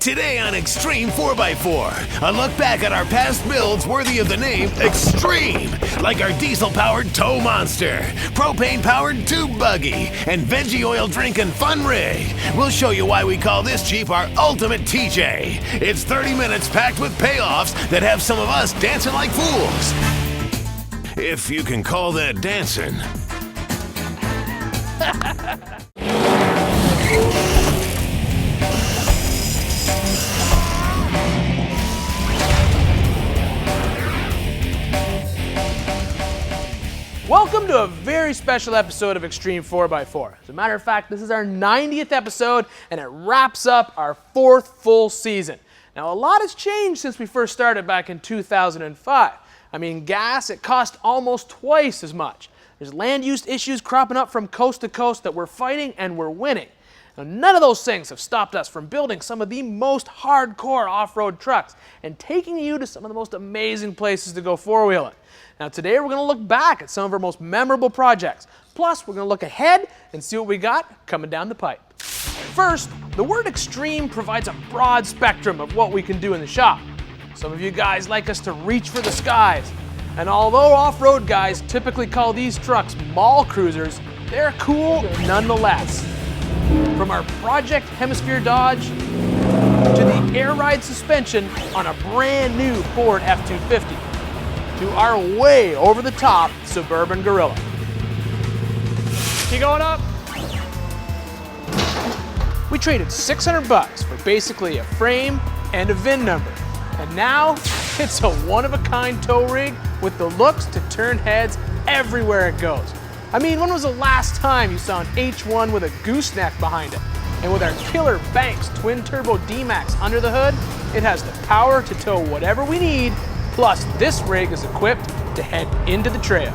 Today on Xtreme 4x4, a look back at our past builds worthy of the name Xtreme, like our diesel-powered tow monster, propane-powered tube buggy, and veggie oil drinking fun rig. We'll show you why we call this Jeep our ultimate TJ. It's 30 minutes packed with payoffs that have some of us dancing like fools. If you can call that dancing. Welcome to a very special episode of Xtreme 4x4. As a matter of fact, this is our 90th episode and it wraps up our 4th full season. Now, a lot has changed since we first started back in 2005. I mean, gas, it cost almost twice as much. There's land use issues cropping up from coast to coast that we're fighting and we're winning. Now, none of those things have stopped us from building some of the most hardcore off-road trucks and taking you to some of the most amazing places to go four-wheeling. Now today we're going to look back at some of our most memorable projects. Plus we're going to look ahead and see what we got coming down the pipe. First, the word extreme provides a broad spectrum of what we can do in the shop. Some of you guys like us to reach for the skies. And although off-road guys typically call these trucks mall cruisers, they're cool nonetheless. From our Project Hemisphere Dodge to the air ride suspension on a brand new Ford F-250. To our way over the top SubUrban Gorilla. Keep going up. We traded $600 for basically a frame and a VIN number. And now it's a one-of-a-kind tow rig with the looks to turn heads everywhere it goes. I mean, when was the last time you saw an H1 with a gooseneck behind it? And with our killer Banks twin-turbo D-Max under the hood, it has the power to tow whatever we need. Plus, this rig is equipped to head into the trail.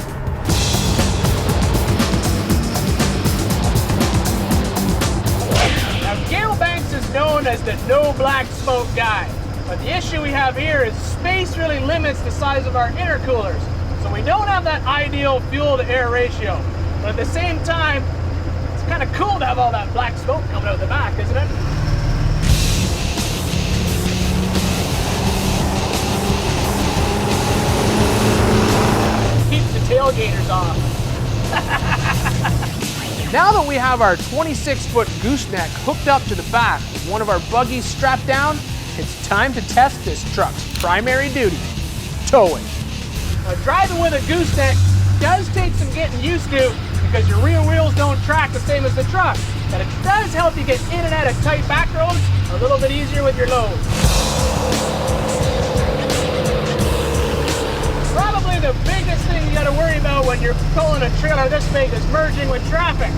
Now, Gale Banks is known as the no black smoke guy. But the issue we have here is space really limits the size of our intercoolers. So we don't have that ideal fuel to air ratio. But at the same time, it's kind of cool to have all that black smoke coming out the back, isn't it? Tailgaters off. Now that we have our 26-foot gooseneck hooked up to the back with one of our buggies strapped down, it's time to test this truck's primary duty, towing. Now, driving with a gooseneck does take some getting used to because your rear wheels don't track the same as the truck, but it does help you get in and out of tight back roads a little bit easier with your load. Probably the biggest thing you got to worry about when you're pulling a trailer this big is merging with traffic.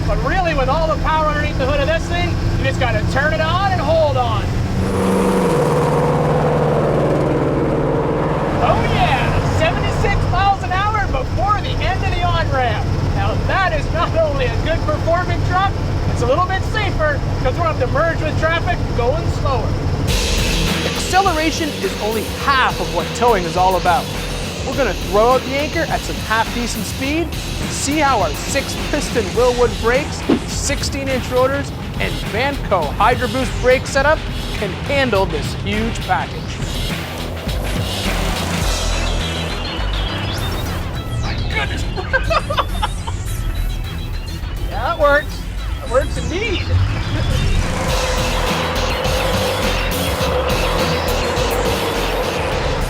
But really, with all the power underneath the hood of this thing, you just got to turn it on and hold on. Oh yeah, 76 miles an hour before the end of the on-ramp. Now that is not only a good performing truck, it's a little bit safer because we don't have to merge with traffic going slower. Acceleration is only half of what towing is all about. We're going to throw out the anchor at some half-decent speed and see how our 6-piston Willwood brakes, 16-inch rotors, and Vanco Hydro Boost brake setup can handle this huge package. My goodness! Yeah, that works. That works indeed.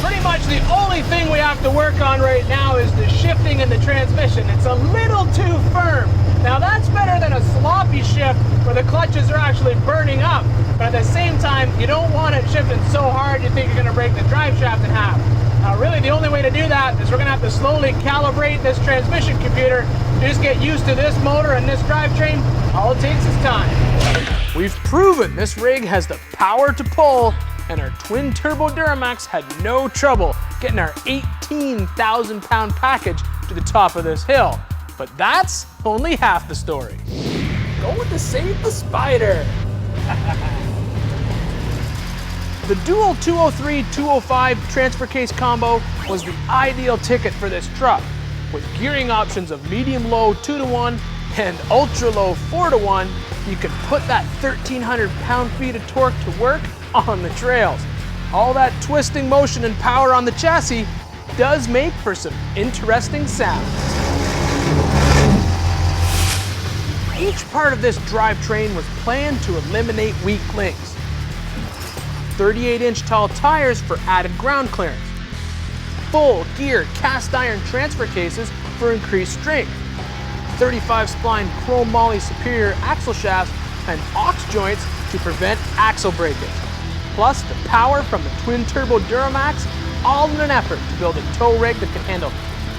Pretty much the only thing we have to work on right now is the shifting in the transmission. It's a little too firm. Now that's better than a sloppy shift where the clutches are actually burning up. But at the same time, you don't want it shifting so hard you think you're going to break the drive shaft in half. Now really the only way to do that is we're going to have to slowly calibrate this transmission computer. Just get used to this motor and this drivetrain. All it takes is time. We've proven this rig has the power to pull, and our twin-turbo Duramax had no trouble getting our 18,000-pound package to the top of this hill. But that's only half the story. Going to save the Spider. The dual 203-205 transfer case combo was the ideal ticket for this truck, with gearing options of medium-low 2-to-1 And ultra low 4-to-1, you can put that 1,300 pound-feet of torque to work on the trails. All that twisting motion and power on the chassis does make for some interesting sounds. Each part of this drivetrain was planned to eliminate weak links. 38-inch tall tires for added ground clearance. Full gear cast iron transfer cases for increased strength. 35 spline chrome moly superior axle shafts and aux joints to prevent axle breakage. Plus the power from the twin turbo Duramax, all in an effort to build a tow rig that can handle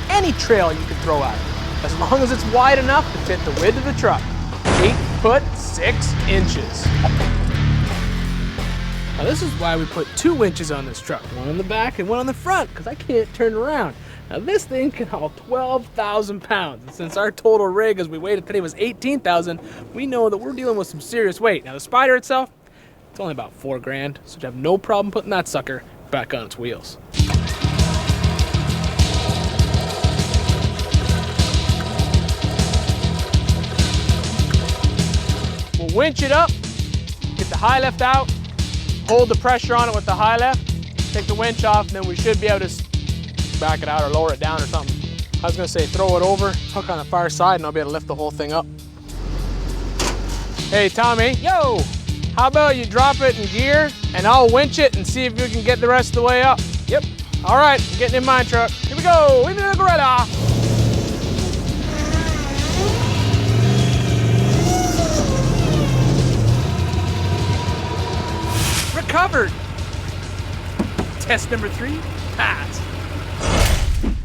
any trail you can throw at it, as long as it's wide enough to fit the width of the truck. 8 foot 6 inches. Now this is why we put 2 winches on this truck, one on the back and one on the front, because I can't turn around. Now this thing can haul 12,000 pounds, and since our total rig as we weighed today was 18,000, we know that we're dealing with some serious weight. Now the Spider itself, it's only about 4 grand, so you have no problem putting that sucker back on its wheels. We'll winch it up, get the high lift out, hold the pressure on it with the high lift, take the winch off, and then we should be able to back it out or lower it down or something. I was gonna say throw it over, hook on the far side, and I'll be able to lift the whole thing up. Hey Tommy, yo, how about you drop it in gear and I'll winch it and see if you can get the rest of the way up. Yep, all right, I'm getting in my truck. Here we go, E23 Gorilla. Recovered. Test number 3, pass.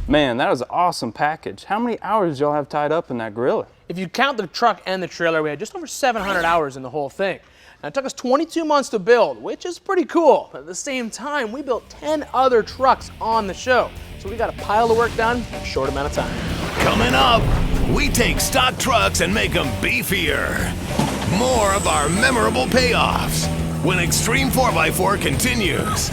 Man, that was an awesome package. How many hours did y'all have tied up in that Gorilla? If you count the truck and the trailer, we had just over 700 hours in the whole thing. Now, it took us 22 months to build, which is pretty cool. But at the same time, we built 10 other trucks on the show. So we got a pile of work done in a short amount of time. Coming up, we take stock trucks and make them beefier. More of our memorable payoffs when Xtreme 4x4 continues.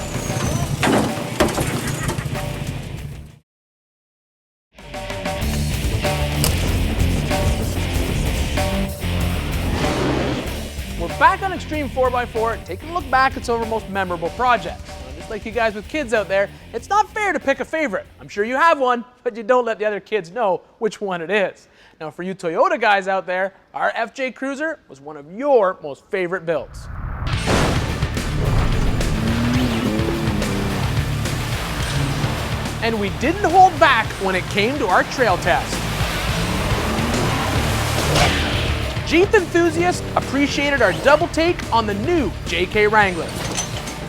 Back on Xtreme 4x4, taking a look back at some of our most memorable projects. Just like you guys with kids out there, it's not fair to pick a favorite. I'm sure you have one, but you don't let the other kids know which one it is. Now for you Toyota guys out there, our FJ Cruiser was one of your most favorite builds. And we didn't hold back when it came to our trail test. Jeep enthusiasts appreciated our double take on the new JK Wrangler.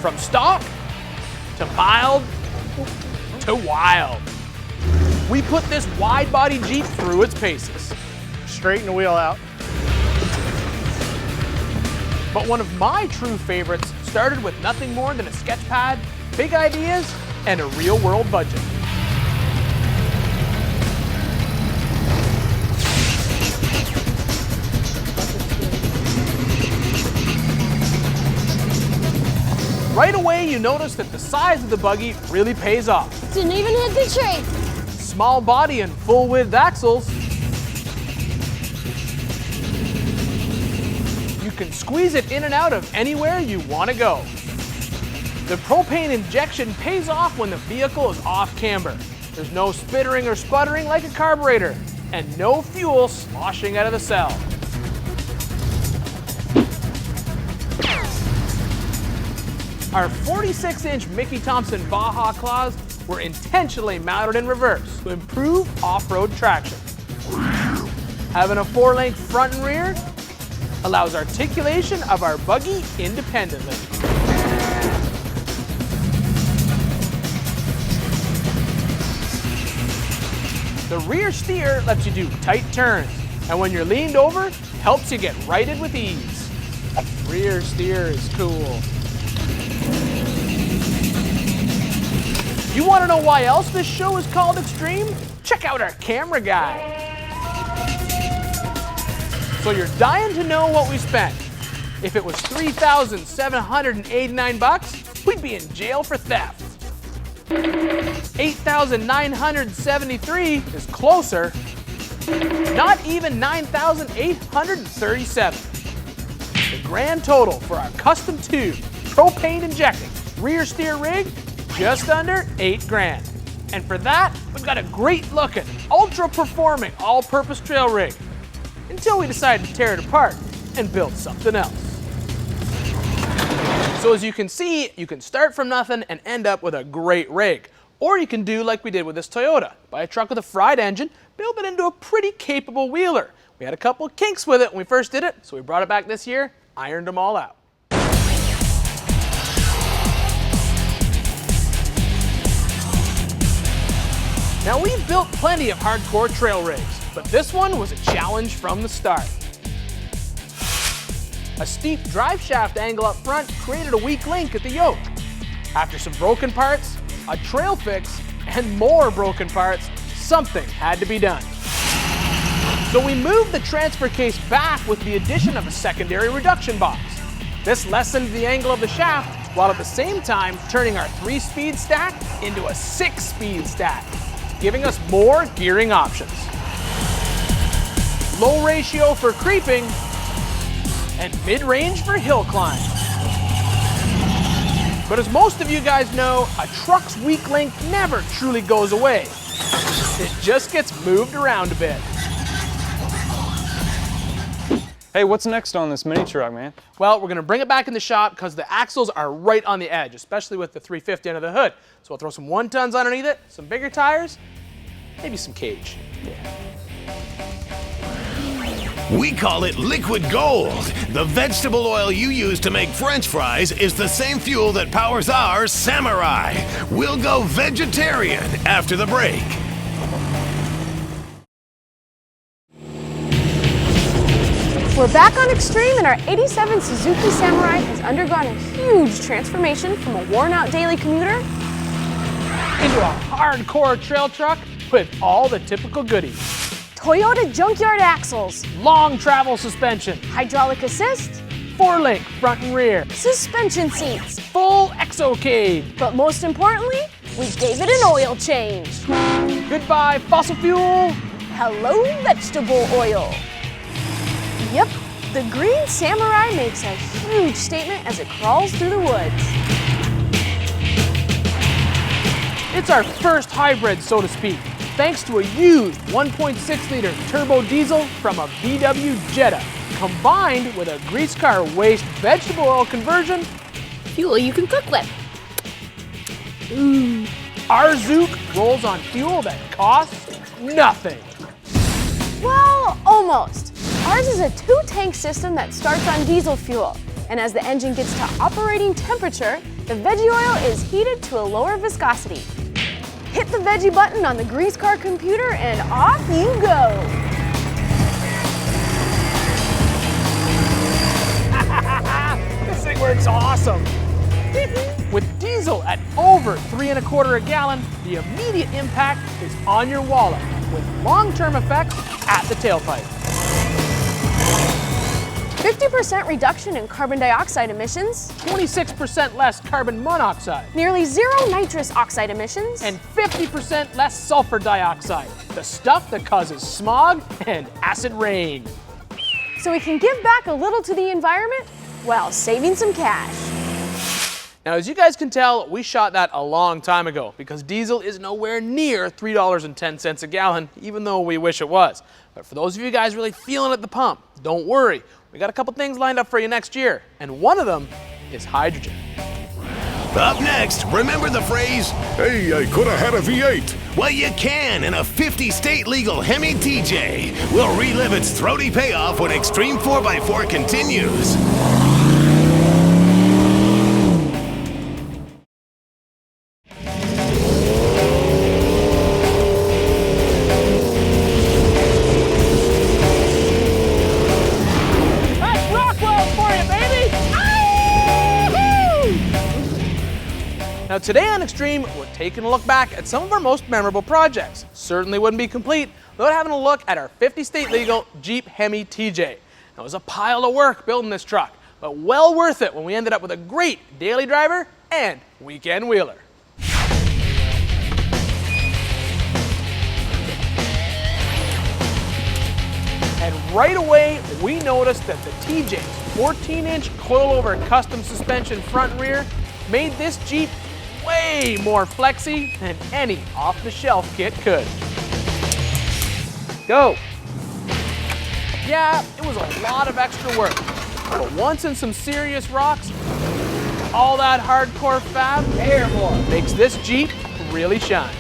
From stock to mild to wild. We put this wide-body Jeep through its paces. Straighten the wheel out. But one of my true favorites started with nothing more than a sketch pad, big ideas, and a real-world budget. Right away, you notice that the size of the buggy really pays off. Didn't even hit the tree. Small body and full width axles. You can squeeze it in and out of anywhere you want to go. The propane injection pays off when the vehicle is off camber. There's no spittering or sputtering like a carburetor, and no fuel sloshing out of the cell. Our 46-inch Mickey Thompson Baja claws were intentionally mounted in reverse to improve off-road traction. Having a 4-link front and rear allows articulation of our buggy independently. The rear steer lets you do tight turns, and when you're leaned over, helps you get righted with ease. Rear steer is cool. You want to know why else this show is called Xtreme? Check out our camera guide. So you're dying to know what we spent. If it was $3,789, we'd be in jail for theft. $8,973 is closer, Not even 9,837. The grand total for our custom tube, propane injecting, rear steer rig, just under 8 grand. And for that, we've got a great looking, ultra performing, all-purpose trail rig. Until we decided to tear it apart and build something else. So as you can see, you can start from nothing and end up with a great rig. Or you can do like we did with this Toyota, buy a truck with a fried engine, build it into a pretty capable wheeler. We had a couple of kinks with it when we first did it, so we brought it back this year, ironed them all out. Now we've built plenty of hardcore trail rigs, but this one was a challenge from the start. A steep drive shaft angle up front created a weak link at the yoke. After some broken parts, a trail fix, and more broken parts, something had to be done. So we moved the transfer case back with the addition of a secondary reduction box. This lessened the angle of the shaft, while at the same time turning our 3-speed stack into a 6-speed stack, giving us more gearing options. Low ratio for creeping, and mid-range for hill climb. But as most of you guys know, a truck's weak link never truly goes away. It just gets moved around a bit. Hey, what's next on this mini truck, man? Well, we're gonna bring it back in the shop because the axles are right on the edge, especially with the 350 under the hood. So we'll throw some 1-tons underneath it, some bigger tires, maybe some cage. We call it liquid gold. The vegetable oil you use to make French fries is the same fuel that powers our Samurai. We'll go vegetarian after the break. We're back on Xtreme, and our 87 Suzuki Samurai has undergone a huge transformation from a worn-out daily commuter into a hardcore trail truck with all the typical goodies. Toyota junkyard axles, Long travel suspension, hydraulic assist, 4-link front and rear, suspension seats, full exocade. but most importantly, we gave it an oil change. Goodbye fossil fuel. Hello, vegetable oil. Yep, the green Samurai makes a huge statement as it crawls through the woods. It's our first hybrid, so to speak, thanks to a used 1.6-liter turbo diesel from a VW Jetta, combined with a grease car waste vegetable oil conversion. Fuel you can cook with. Our Zook rolls on fuel that costs nothing. Well, almost. Ours is a 2-tank system that starts on diesel fuel, and as the engine gets to operating temperature, the veggie oil is heated to a lower viscosity. Hit the veggie button on the grease car computer and off you go. This thing works awesome. With diesel at over 3 1/4 a gallon, the immediate impact is on your wallet, with long-term effects at the tailpipe. 50% reduction in carbon dioxide emissions, 26% less carbon monoxide, nearly 0 nitrous oxide emissions, and 50% less sulfur dioxide, the stuff that causes smog and acid rain. so we can give back a little to the environment while saving some cash. Now, as you guys can tell, we shot that a long time ago because diesel is nowhere near $3.10 a gallon, even though we wish it was. But for those of you guys really feeling it at the pump, don't worry. We got a couple things lined up for you next year, and one of them is hydrogen. Up next, remember the phrase, "Hey, I could have had a V8." Well, you can in a 50-state legal Hemi TJ. We'll relive its throaty payoff when Xtreme 4x4 continues. Now today on Xtreme, we're taking a look back at some of our most memorable projects. Certainly wouldn't be complete without having a look at our 50-state legal Jeep Hemi TJ. Now it was a pile of work building this truck, but well worth it when we ended up with a great daily driver and weekend wheeler. right away we noticed that the TJ's 14-inch coilover custom suspension front and rear made this Jeep way more flexy than any off-the-shelf kit could. Go. Yeah, it was a lot of extra work, but once in some serious rocks, all that hardcore fab makes this Jeep really shine.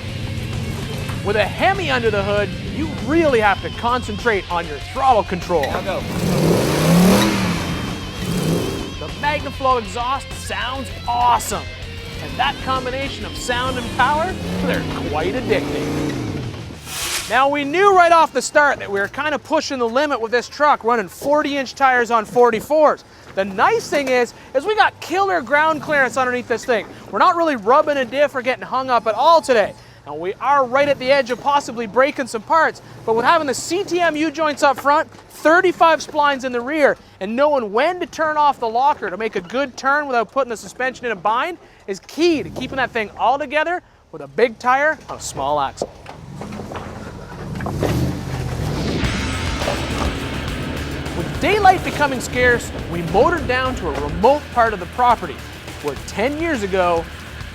With a Hemi under the hood, you really have to concentrate on your throttle control. Now go. The Magnaflow exhaust sounds awesome, and that combination of sound and power, they're quite addicting. Now we knew right off the start that we were kind of pushing the limit with this truck, running 40-inch tires on 44s. The nice thing is we got killer ground clearance underneath this thing. We're not really rubbing a diff or getting hung up at all today. Now we are right at the edge of possibly breaking some parts, but with having the CTM U-joints up front, 35 splines in the rear, and knowing when to turn off the locker to make a good turn without putting the suspension in a bind is key to keeping that thing all together with a big tire on a small axle. With daylight becoming scarce, we motored down to a remote part of the property where 10 years ago,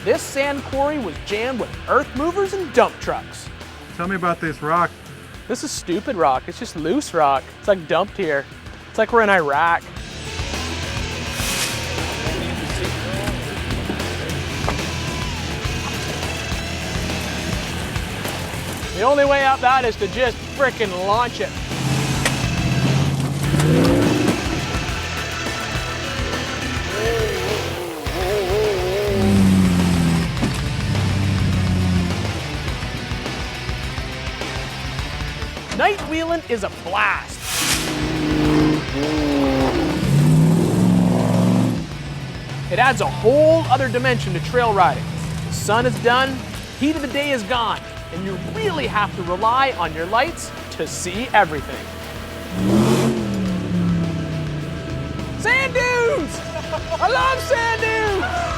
this sand quarry was jammed with earth movers and dump trucks. Tell me about this rock. This is stupid rock. It's just loose rock. It's like dumped here. It's like we're in Iraq. The only way out that is to just frickin' launch it. Night wheeling is a blast. It adds a whole other dimension to trail riding. The sun is done, heat of the day is gone, and you really have to rely on your lights to see everything. Sand dunes! I love sand dunes!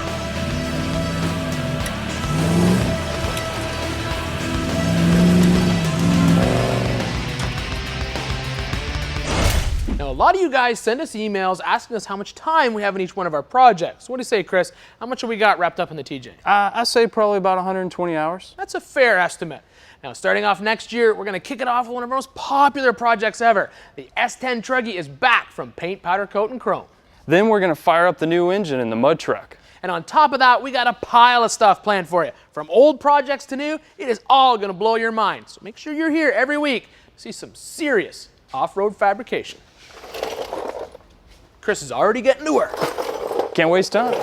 Now, a lot of you guys send us emails asking us how much time we have in each one of our projects. What do you say, Chris? How much have we got wrapped up in the TJ? I say probably about 120 hours. That's a fair estimate. Now, starting off next year, we're going to kick it off with one of our most popular projects ever. The S10 Truggy is back from paint, powder coat, and chrome. Then we're going to fire up the new engine in the mud truck. And on top of that, we got a pile of stuff planned for you. From old projects to new, it is all going to blow your mind. So make sure you're here every week to see some serious off-road fabrication. Chris is already getting to work. Can't waste time.